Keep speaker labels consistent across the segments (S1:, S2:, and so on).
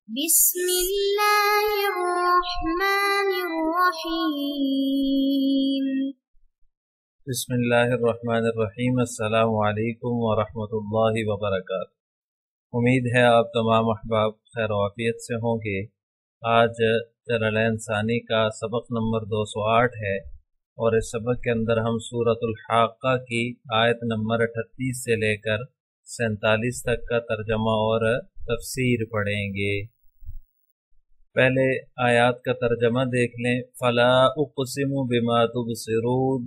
S1: بسم اللہ الرحمن الرحیم۔
S2: بسم اللہ الرحمن الرحیم۔ السلام علیکم ورحمۃ اللہ وبرکاتہ۔ امید ہے آپ تمام احباب خیر و عافیت سے ہوں گے۔ آج جلالین ثانی کا سبق نمبر 208 ہے اور اس سبق کے اندر ہم سورۃ الحاقہ کی آیت نمبر 38 سے لے کر 47 تک کا ترجمہ اور تفسیر پڑھیں گے۔ پہلے آیات کا ترجمہ دیکھ لیں۔ فلا اقسم بما تبصرون،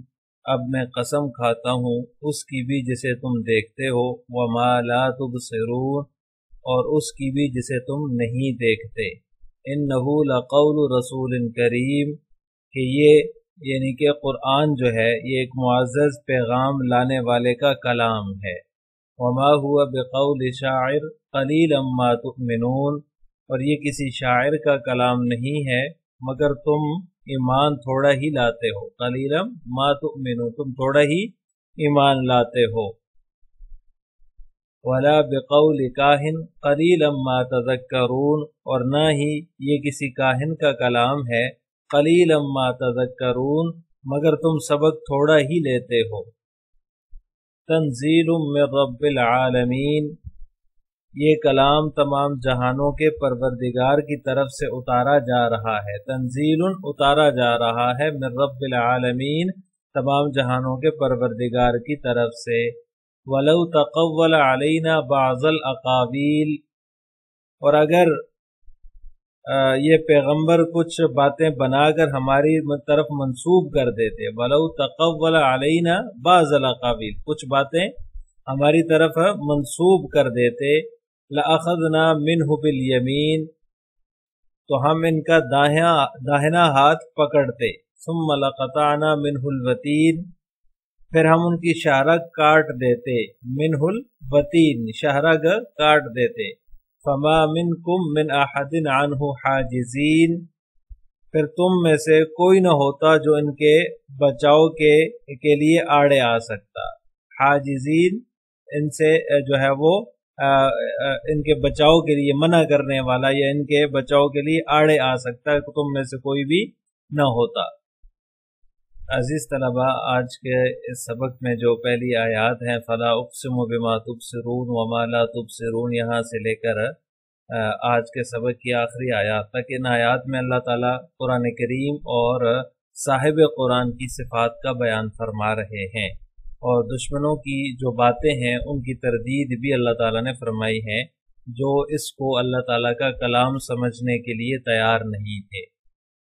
S2: اب میں قسم کھاتا ہوں اس کی بھی جسے تم دیکھتے ہو، وما لا تبصرون، اور اس کی بھی جسے تم نہیں دیکھتے۔ انہ لقول رسول کریم، کہ یہ یعنی کہ قرآن جو ہے یہ ایک معزز پیغام لانے والے کا کلام ہے۔ وما هو بقول شاعر قلیلا ما تؤمنون، اور یہ کسی شاعر کا کلام نہیں ہے مگر تم ایمان تھوڑا ہی لاتے ہو۔ قلیلا ما تؤمنون، تم تھوڑا ہی ایمان لاتے ہو۔ ولا بقول کاہن قلیلا ما تذکرون، اور نہ ہی یہ کسی کاہن کا کلام ہے، قلیلا ما تذکرون، مگر تم سبق تھوڑا ہی لیتے ہو۔ تنزیل من رب العالمین، یہ کلام تمام جہانوں کے پروردگار کی طرف سے اتارا جا رہا ہے۔ تنزیل اتارا جا رہا ہے، من رب العالمین، تمام جہانوں کے پروردگار کی طرف سے۔ وَلَوْ تَقَوَّلَ عَلَيْنَا بَعْضَ الْأَقَاوِيلِ، اور اگر یہ پیغمبر کچھ باتیں بنا کر ہماری طرف منسوب کر دیتے، وَلَوْ تَقَوَّلَ عَلَيْنَا بَعْضَ الْأَقَاوِيلِ، کچھ باتیں ہماری طرف منسوب کر دیتے، لَأَخَذْنَا مِنْهُ بِالْيَمِينِ، تو ہم ان کا داہنا ہاتھ پکڑتے، ثُمَّ لَقَطَعْنَا مِنْهُ الْوَتِينَ، پھر ہم ان کی شاہرگ کاٹ دیتے، مِنْهُ الْوَتِينَ، شاہرگ کاٹ دیتے۔ فَمَا مِنْكُمْ مِنْ أَحَدٍ عَنْهُ حَاجِزِينَ، پھر تم میں سے کوئی نہ ہوتا جو ان کے بچاؤ کے لیے آڑے آ سکتا۔ حاجزین، ان سے جو ہے وہ ان کے بچاؤ کے لیے منع کرنے والا، یا ان کے بچاؤ کے لیے آڑے آ سکتا ہے، تم میں سے کوئی بھی نہ ہوتا۔ عزیز طلبہ، آج کے اس سبق میں جو پہلی آیات ہیں، فلا اقسم بما تبصرون وما لا تبصرون، یہاں سے لے کر آج کے سبق کی آخری آیات تک، ان آیات میں اللہ تعالیٰ قرآن کریم اور صاحب قرآن کی صفات کا بیان فرما رہے ہیں، اور دشمنوں کی جو باتیں ہیں ان کی تردید بھی اللہ تعالیٰ نے فرمائی ہے، جو اس کو اللہ تعالیٰ کا کلام سمجھنے کے لیے تیار نہیں تھے۔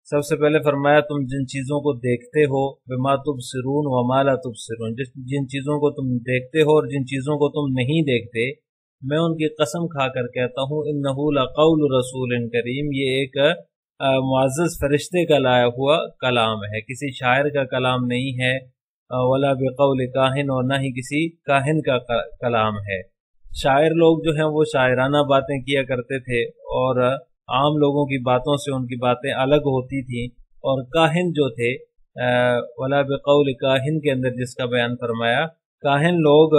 S2: سب سے پہلے فرمایا تم جن چیزوں کو دیکھتے ہو، بما تبصرون وما لا تبصرون، جن چیزوں کو تم دیکھتے ہو اور جن چیزوں کو تم نہیں دیکھتے، میں ان کی قسم کھا کر کہتا ہوں، انہ لقول رسول کریم، یہ ایک معزز فرشتے کا لایا ہوا کلام ہے، کسی شاعر کا کلام نہیں ہے، ولا بقول کاہن، اور نہ ہی کسی کاہن کا کلام ہے۔ شاعر لوگ جو ہیں وہ شاعرانہ باتیں کیا کرتے تھے، اور عام لوگوں کی باتوں سے ان کی باتیں الگ ہوتی تھیں، اور کاہن جو تھے، ولا بقول کاہن کے اندر جس کا بیان فرمایا، کاہن لوگ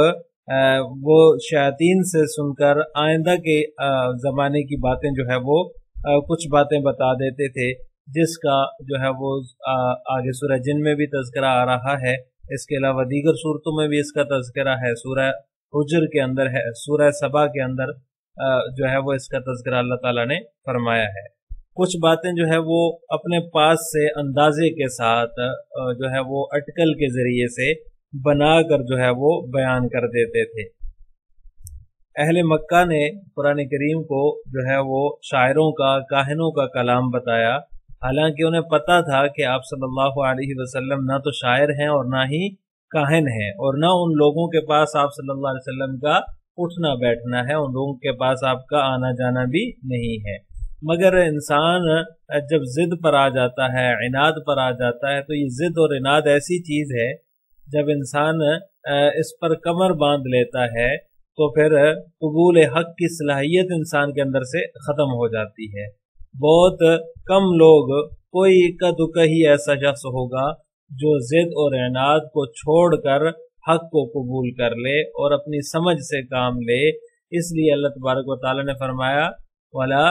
S2: وہ شیاطین سے سن کر آئندہ کے زمانے کی باتیں جو ہے وہ کچھ باتیں بتا دیتے تھے، جس کا جو ہے وہ آگے سورہ جن میں بھی تذکرہ آ رہا ہے، اس کے علاوہ دیگر صورتوں میں بھی اس کا تذکرہ ہے، سورہ حجر کے اندر ہے، سورہ سبا کے اندر جو ہے وہ اس کا تذکرہ اللہ تعالیٰ نے فرمایا ہے۔ کچھ باتیں جو ہے وہ اپنے پاس سے اندازے کے ساتھ جو ہے وہ اٹکل کے ذریعے سے بنا کر جو ہے وہ بیان کر دیتے تھے۔ اہل مکہ نے قرآن کریم کو جو ہے وہ شاعروں کا، کاہنوں کا کلام بتایا، حالانکہ انہیں پتہ تھا کہ آپ صلی اللہ علیہ وسلم نہ تو شاعر ہیں اور نہ ہی کاہن ہیں، اور نہ ان لوگوں کے پاس آپ صلی اللہ علیہ وسلم کا اٹھنا بیٹھنا ہے، ان لوگوں کے پاس آپ کا آنا جانا بھی نہیں ہے۔ مگر انسان جب ضد پر آ جاتا ہے، عناد پر آ جاتا ہے، تو یہ ضد اور عناد ایسی چیز ہے، جب انسان اس پر کمر باندھ لیتا ہے تو پھر قبول حق کی صلاحیت انسان کے اندر سے ختم ہو جاتی ہے۔ بہت کم لوگ، کوئی اکا دکا ہی ایسا شخص ہوگا جو ضد اور عناد کو چھوڑ کر حق کو قبول کر لے اور اپنی سمجھ سے کام لے۔ اس لیے اللہ تبارک و تعالی نے فرمایا وَلَا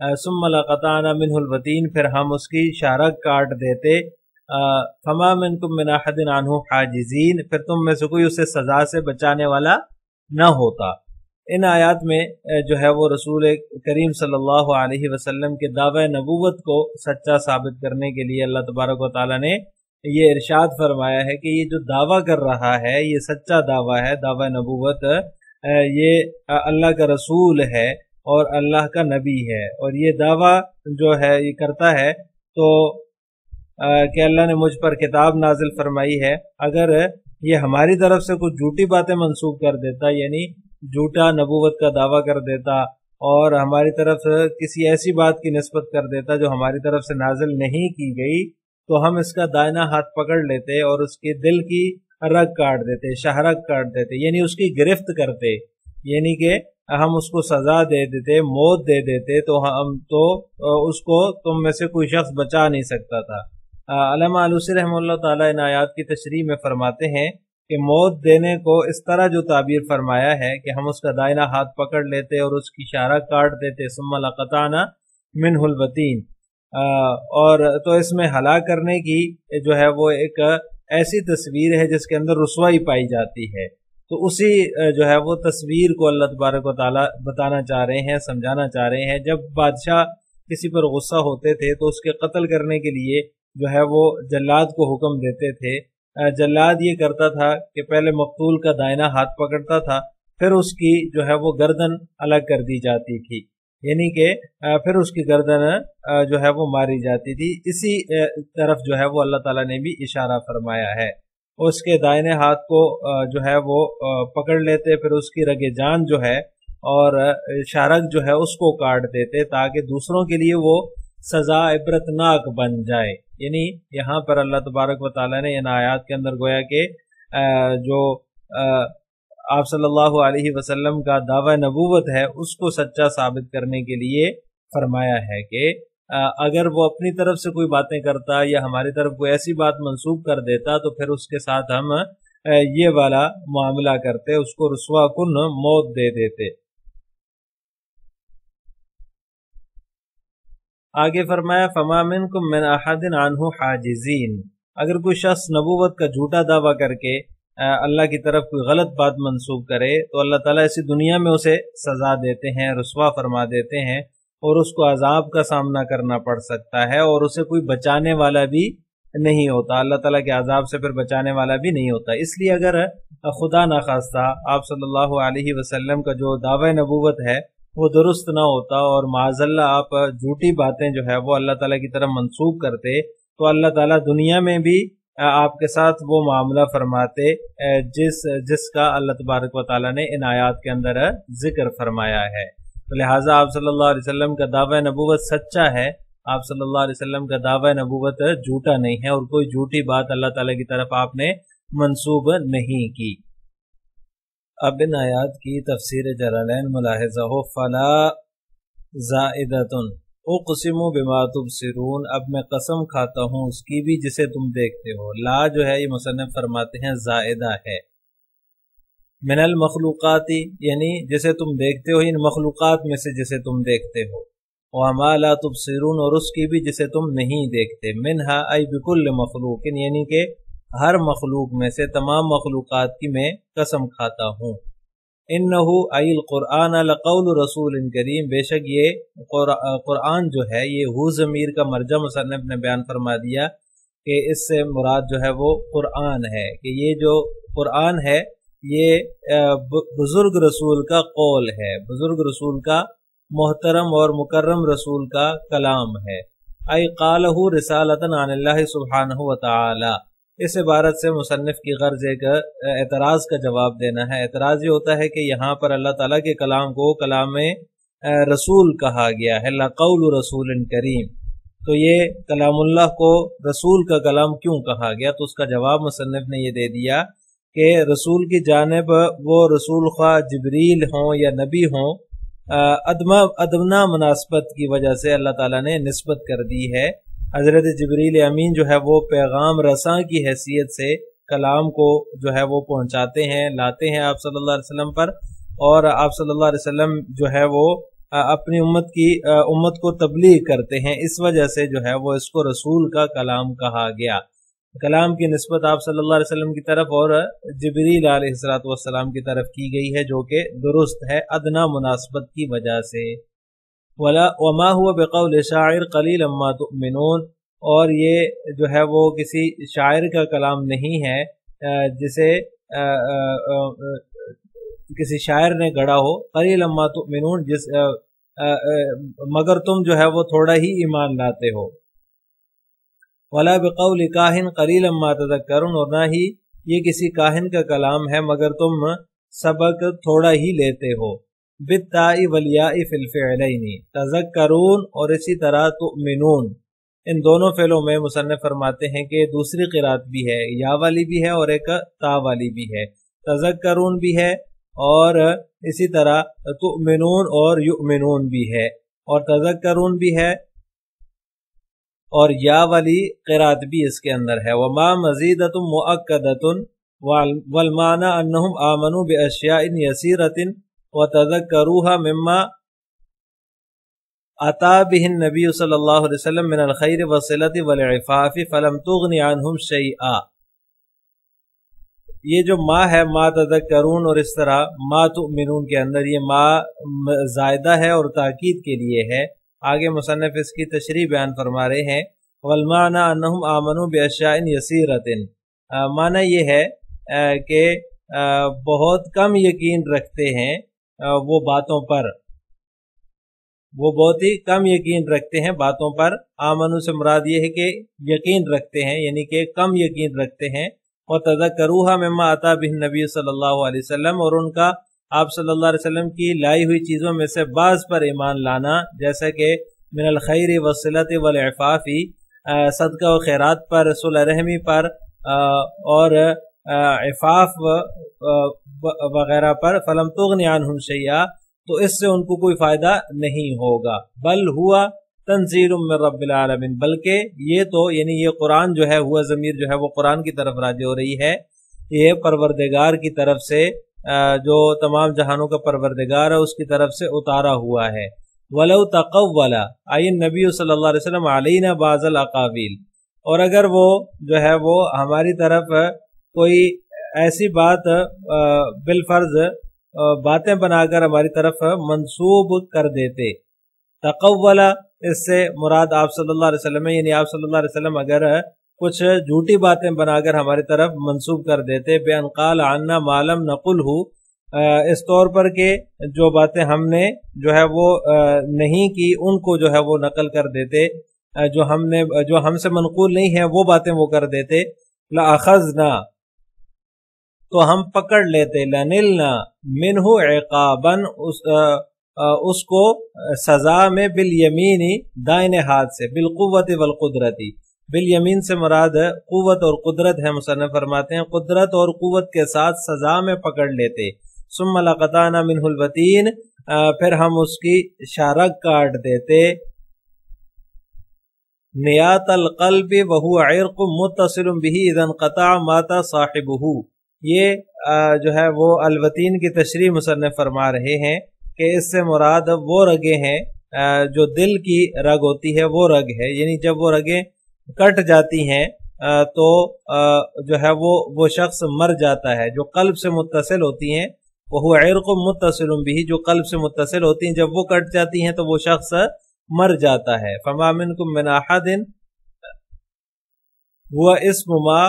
S2: ثم لقطعنا منه الوتین، پھر ہم اس کی شارک کاٹ دیتے، فما منکم من احد عنہ حاجزین، پھر تم میں سے کوئی اسے سزا سے بچانے والا نہ ہوتا۔ ان آیات میں جو ہے وہ رسول کریم صلی اللہ علیہ وسلم کے دعوی نبوت کو سچا ثابت کرنے کے لیے اللہ تبارک و تعالیٰ نے یہ ارشاد فرمایا ہے کہ یہ جو دعویٰ کر رہا ہے یہ سچا دعویٰ ہے، دعوی نبوت، یہ اللہ کا رسول ہے اور اللہ کا نبی ہے، اور یہ دعویٰ جو ہے یہ کرتا ہے تو کہ اللہ نے مجھ پر کتاب نازل فرمائی ہے۔ اگر یہ ہماری طرف سے کچھ جھوٹی باتیں منسوخ کر دیتا، یعنی جھوٹا نبوت کا دعویٰ کر دیتا اور ہماری طرف کسی ایسی بات کی نسبت کر دیتا جو ہماری طرف سے نازل نہیں کی گئی، تو ہم اس کا دائنا ہاتھ پکڑ لیتے اور اس کے دل کی رگ کاٹ دیتے، شہرگ کاٹ دیتے، یعنی اس کی گرفت کرتے، یعنی کہ ہم اس کو سزا دے دیتے، موت دے دیتے، تو ہم تو اس کو تم میں سے کوئی شخص بچا نہیں سکتا تھا۔ علامہ آلوسی رحمہ اللہ تعالیٰ ان آیات کی تشریح میں فرماتے ہیں کہ موت دینے کو اس طرح جو تعبیر فرمایا ہے کہ ہم اس کا دائنا ہاتھ پکڑ لیتے اور اس کی شارہ کاٹ دیتے، ثم لقطعنا منہ الوتین، اور تو اس میں ہلاک کرنے کی جو ہے وہ ایک ایسی تصویر ہے جس کے اندر رسوائی پائی جاتی ہے، تو اسی جو ہے وہ تصویر کو اللہ تبارک و تعالیٰ بتانا چاہ رہے ہیں، سمجھانا چاہ رہے ہیں۔ جب بادشاہ کسی پر غصہ ہوتے تھے تو اس کے قتل کرنے کے لیے جو ہے وہ جلاد کو حکم دیتے تھے۔ جلاد یہ کرتا تھا کہ پہلے مقتول کا دائنا ہاتھ پکڑتا تھا، پھر اس کی جو ہے وہ گردن الگ کر دی جاتی تھی، یعنی کہ پھر اس کی گردن جو ہے وہ ماری جاتی تھی۔ اسی طرف جو ہے وہ اللہ تعالیٰ نے بھی اشارہ فرمایا ہے، اس کے دائنے ہاتھ کو جو ہے وہ پکڑ لیتے، پھر اس کی رگ جان جو ہے اور شارک جو ہے اس کو کاٹ دیتے تاکہ دوسروں کے لیے وہ سزا عبرتناک بن جائے۔ یعنی یہاں پر اللہ تبارک و تعالیٰ نے ان آیات کے اندر گویا کہ جو آپ صلی اللہ علیہ وسلم کا دعوی نبوت ہے اس کو سچا ثابت کرنے کے لیے فرمایا ہے کہ اگر وہ اپنی طرف سے کوئی باتیں کرتا یا ہماری طرف کوئی ایسی بات منسوخ کر دیتا تو پھر اس کے ساتھ ہم یہ والا معاملہ کرتے، اس کو رسوا کن موت دے دیتے۔ آگے فرمایا فما منکم من احد عنہ حاجزین، اگر کوئی شخص نبوت کا جھوٹا دعویٰ کر کے اللہ کی طرف کوئی غلط بات منسوخ کرے تو اللہ تعالیٰ اسی دنیا میں اسے سزا دیتے ہیں، رسوا فرما دیتے ہیں، اور اس کو عذاب کا سامنا کرنا پڑ سکتا ہے، اور اسے کوئی بچانے والا بھی نہیں ہوتا، اللہ تعالیٰ کے عذاب سے پھر بچانے والا بھی نہیں ہوتا۔ اس لیے اگر خدا نخواستہ آپ صلی اللہ علیہ وسلم کا جو دعوی نبوت ہے وہ درست نہ ہوتا اور معاذ اللہ آپ جھوٹی باتیں جو ہے وہ اللہ تعالیٰ کی طرف منسوخ کرتے، تو اللہ تعالیٰ دنیا میں بھی آپ کے ساتھ وہ معاملہ فرماتے جس کا اللہ تبارک و تعالیٰ نے ان آیات کے اندر ذکر فرمایا ہے۔ تو لہٰذا آپ صلی اللہ علیہ وسلم کا دعوی نبوت سچا ہے، آپ صلی اللہ علیہ وسلم کا دعوی نبوت جھوٹا نہیں ہے، اور کوئی جھوٹی بات اللہ تعالیٰ کی طرف آپ نے منسوب نہیں کی۔ اب ان آیات کی تفسیر جلالین ملاحظہ ہو، فلا زائدۃ اقسم بما تبصرون، اب میں قسم کھاتا ہوں اس کی بھی جسے تم دیکھتے ہو۔ لا جو ہے یہ مصنف فرماتے ہیں زائدہ ہے، من المخلوقات یعنی جسے تم دیکھتے ہو، ان مخلوقات میں سے جسے تم دیکھتے ہو، وما لا تبصرون اور اس کی بھی جسے تم نہیں دیکھتے، منہا ای بکل مخلوق یعنی کہ ہر مخلوق میں سے، تمام مخلوقات کی میں قسم کھاتا ہوں۔ انہو ای القرآن لقول رسول کریم، بے شک یہ قرآن جو ہے یہ ہو ضمیر کا مرجع مصنف نے بیان فرما دیا کہ اس سے مراد جو ہے وہ قرآن ہے، کہ یہ جو قرآن ہے یہ بزرگ رسول کا قول ہے، بزرگ رسول کا، محترم اور مکرم رسول کا کلام ہے۔ ای قالہ رسالۃ عن اللہ سبحانہ وتعالی، اس عبارت سے مصنف کی غرض ایک اعتراض کا جواب دینا ہے۔ اعتراض یہ ہوتا ہے کہ یہاں پر اللہ تعالیٰ کے کلام کو کلام رسول کہا گیا ہے، لقول رسول کریم، تو یہ کلام اللہ کو رسول کا کلام کیوں کہا گیا؟ تو اس کا جواب مصنف نے یہ دے دیا کہ رسول کی جانب وہ رسول خواہ جبریل ہوں یا نبی ہوں، ادنا مناسبت کی وجہ سے اللہ تعالیٰ نے نسبت کر دی ہے۔ حضرت جبریل امین جو ہے وہ پیغام رساں کی حیثیت سے کلام کو جو ہے وہ پہنچاتے ہیں، لاتے ہیں آپ صلی اللہ علیہ وسلم پر، اور آپ صلی اللہ علیہ وسلم جو ہے وہ اپنی امت کو تبلیغ کرتے ہیں، اس وجہ سے جو ہے وہ اس کو رسول کا کلام کہا گیا۔ کلام کی نسبت آپ صلی اللہ علیہ وسلم کی طرف اور جبریل علیہ السلام کی طرف کی گئی ہے، جو کہ درست ہے ادنا مناسبت کی وجہ سے۔ وما هو بقول شاعر قلیلا ما تؤمنون، اور یہ جو ہے وہ کسی شاعر کا کلام نہیں ہے جسے کسی شاعر نے گڑھا ہو، قلیلا ما تؤمنون، مگر تم جو ہے وہ تھوڑا ہی ایمان لاتے ہو۔ ولا بقول کاہن قلیلا ما تذکرون، اور نہ ہی یہ کسی کاہن کا کلام ہے مگر تم سبق تھوڑا ہی لیتے ہو۔ بالتاء والیاء فی الفعلین، تذکرون اور اسی طرح تؤمنون، ان دونوں فعلوں میں مصنف فرماتے ہیں کہ دوسری قرات بھی ہے، یا والی بھی ہے اور ایک تا والی بھی ہے، تذکرون بھی ہے اور اسی طرح تؤمنون اور یؤمنون بھی ہے، اور تذکرون بھی ہے اور یا والی قرات بھی اس کے اندر ہے۔ وما مزیدۃ مؤکدۃ والمعنى انہم آمنوا باشیاء یسیرۃ وتذکروها مما اتا به النبی صلی اللہ علیہ وسلم من الخیر والصلۃ والعفاف فلم تغن عنہم شیئا۔ یہ جو ما ہے، ما تذکرون اور اس طرح ما تؤمنون کے اندر یہ ما زائدہ ہے اور تاکید کے لیے ہے۔ آگے مصنف اس کی تشریح بیان فرما رہے ہیں، والمعنى انہم آمنوا باشیاء یسیرۃ، معنی یہ ہے کہ بہت کم یقین رکھتے ہیں وہ باتوں پر، وہ بہت ہی کم یقین رکھتے ہیں باتوں پر۔ آمنو سے مراد یہ ہے کہ یقین رکھتے ہیں، یعنی کہ کم یقین رکھتے ہیں۔ وَتَذَكَّرُوهَا مِمَّا أَتَى بِهِ النَّبِيُّ صلی اللہ علیہ وسلم، اور ان کا آپ صلی اللہ علیہ وسلم کی لائی ہوئی چیزوں میں سے بعض پر ایمان لانا، جیسا کہ من الخیر والصلۃ والعفاف، صدقہ و خیرات پر، صلح رحمی پر اور عفاف وغیرہ پر۔ فلم تغن عنہم شیئا، تو اس سے ان کو کوئی فائدہ نہیں ہوگا۔ بل ہوا تنزیل من رب العالمین، بلکہ یہ تو یعنی یہ قرآن جو ہے، ہوا ضمیر جو ہے وہ قرآن کی طرف راجع ہو رہی ہے، یہ پروردگار کی طرف سے جو تمام جہانوں کا پروردگار ہے اس کی طرف سے اتارا ہوا ہے۔ ولو تقول ای نبی صلی اللہ علیہ وسلم علینا بعض الاقاویل، اور اگر وہ جو ہے وہ ہماری طرف کوئی ایسی بات بالفرض باتیں بنا کر ہماری طرف منسوب کر دیتے۔ تقول اس سے مراد آپ صلی اللہ علیہ وسلم ہے، یعنی آپ صلی اللہ علیہ وسلم اگر کچھ جھوٹی باتیں بنا کر ہماری طرف منسوب کر دیتے، بے ان قال عنا ما لم نقلہ، اس طور پر کہ جو باتیں ہم نے جو ہے وہ نہیں کی ان کو جو ہے وہ نقل کر دیتے، جو ہم سے منقول نہیں ہے وہ باتیں وہ کر دیتے، لأخذنا، تو ہم پکڑ لیتے، لنلنا منہ عقابا، اس کو سزا میں، بالیمینی دائنے ہاتھ سے، بالقوت والقدرتی، بالیمین سے مراد قوت اور قدرت ہے۔ مصنف فرماتے ہیں قدرت اور قوت کے ساتھ سزا میں پکڑ لیتے۔ ثم لقطعنا منہ الوتین، پھر ہم اس کی شارک کاٹ دیتے۔ نیات القلب وہو عرق متصل به اذا انقطع مات صاحبہ، یہ جو ہے وہ الوتین کی تشریح مصنف فرما رہے ہیں کہ اس سے مراد وہ رگیں ہیں جو دل کی رگ ہوتی ہے، وہ رگ ہے، یعنی جب وہ رگیں کٹ جاتی ہیں تو جو ہے وہ شخص مر جاتا ہے۔ جو قلب سے متصل ہوتی ہیں وہ عرق متصل به، جو قلب سے متصل ہوتی ہیں جب وہ کٹ جاتی ہیں تو وہ شخص مر جاتا ہے۔ فما منکم من احد هو اسم ما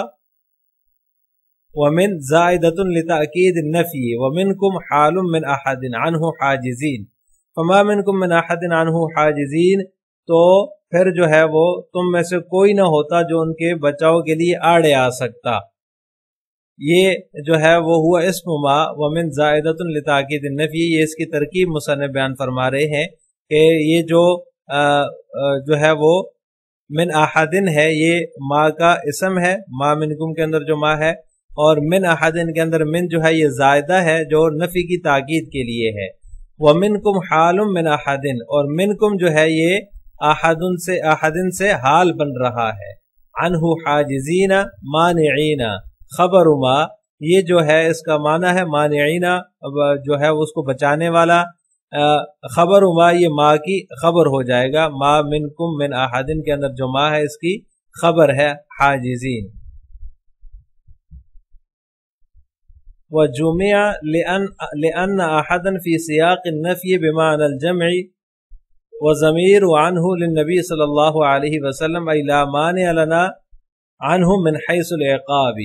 S2: ومن زائدۃ لتأکید النفی ومنکم حال من احد عنہ حاجزین، فما منکم من احد عنہ حاجزین، تو پھر جو ہے وہ تم میں سے کوئی نہ ہوتا جو ان کے بچاؤ کے لیے آڑے آ سکتا۔ یہ جو ہے وہ ہوا اسم ما ومن زائدۃ لتأکید النفی، یہ اس کی ترکیب مصنف بیان فرما رہے ہیں کہ یہ جو ہے وہ من احدن ہے، یہ ما کا اسم ہے، ما منکم کے اندر جو ما ہے، اور من احدن کے اندر من جو ہے یہ زائدہ ہے جو نفی کی تاکید کے لیے ہے۔ ومنکم حال من احدن، اور منکم جو ہے یہ احدن سے حال بن رہا ہے۔ عنہ حاجزین مانعین، خبر ما، یہ جو ہے اس کا معنی ہے مانعین، جو ہے اس کو بچانے والا، خبر ما یہ ما کی خبر ہو جائے گا، ما منکم من احدن کے اندر جو ما ہے اس کی خبر ہے حاجزین. وجمع لأن احدا في سياق النفي بمعنى الجمع وضمیر عنه للنبي صلی اللہ علیہ وسلم ای لا مانع لنا عنه من حيث العقاب.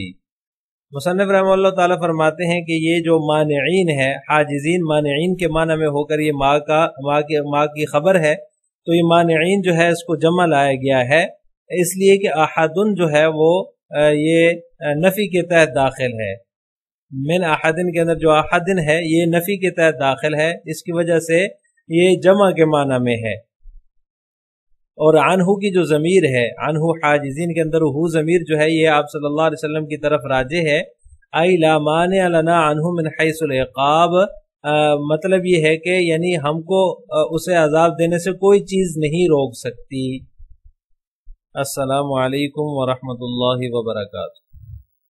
S2: مصنف رحمہ اللہ تعالیٰ فرماتے ہیں کہ یہ جو مانعین ہے، حاجزین مانعین کے معنی میں ہو کر یہ ما کی خبر ہے، تو یہ مانعین جو ہے اس کو جمع لایا گیا ہے اس لیے کہ احدن جو ہے وہ یہ نفی کے تحت داخل ہے. من احدن کے اندر جو احدن ہے یہ نفی کے تحت داخل ہے، اس کی وجہ سے یہ جمع کے معنی میں ہے. اور عنہ کی جو ضمیر ہے، عنہ حاجزین کے اندر ہو ضمیر جو ہے یہ آپ صلی اللہ علیہ وسلم کی طرف راجع ہے. ای لا مانع لنا عنہ من حیث العقاب، مطلب یہ ہے کہ یعنی ہم کو اسے عذاب دینے سے کوئی چیز نہیں روک سکتی. السلام علیکم ورحمۃ اللہ وبرکاتہ.